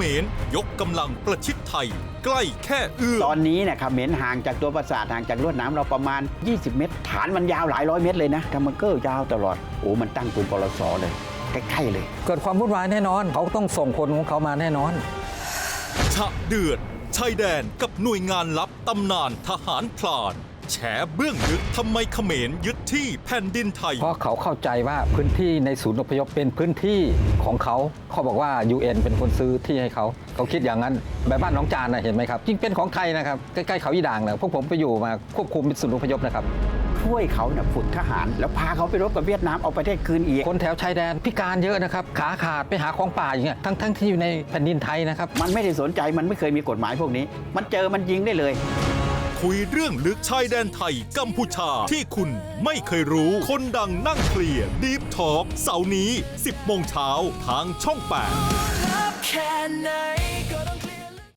มรยกกำลังประชิดไทยใกล้แค่เอื้อมตอนนี้เนี่ยเขมรห่างจากตัวปราสาทห่างจากลวดหนามเราประมาณ20 เมตรฐานมันยาวหลายร้อยเมตรเลยนะทำมันก็ยาวตลอดโอ้มันตั้งปืนปลสเลยใกล้ๆเลยเกิดความวุ่นวายแน่นอนเขาต้องส่งคนของเขามาแน่นอนฉะเดือดชายแดนกับหน่วยงานลับตำนานทหารพลานแฉเบื้องลึกทำไมเขมรยึดที่แผ่นดินไทยเพราะเขาเข้าใจว่าพื้นที่ในศูนย์อพยพเป็นพื้นที่ของเขาบอกว่า UN เป็นคนซื้อที่ให้เขาคิดอย่างนั้นแบบบ้านหนองจานนะเห็นไหมครับจริงเป็นของไทยนะครับใกล้ๆเขาอีด่างนะพวกผมไปอยู่มาควบคุมเป็นศูนย์อพยพนะครับช่วยเขาฝึกทหารแล้วพาเขาไปรบกับเวียดนามเอาประเทศคืนอีกคนแถวชายแดนพิการเยอะนะครับขาขาดไปหาของป่าอย่างเงี้ยทั้งที่อยู่ในแผ่นดินไทยนะครับมันไม่ได้สนใจมันไม่เคยมีกฎหมายพวกนี้มันเจอมันยิงได้เลยคุยเรื่องลึกชายแดนไทยกัมพูชาที่คุณไม่เคยรู้คนดังนั่งเคลียร์ดีฟทอล์กเสาร์นี้ 10 โมงเช้าทางช่อง 8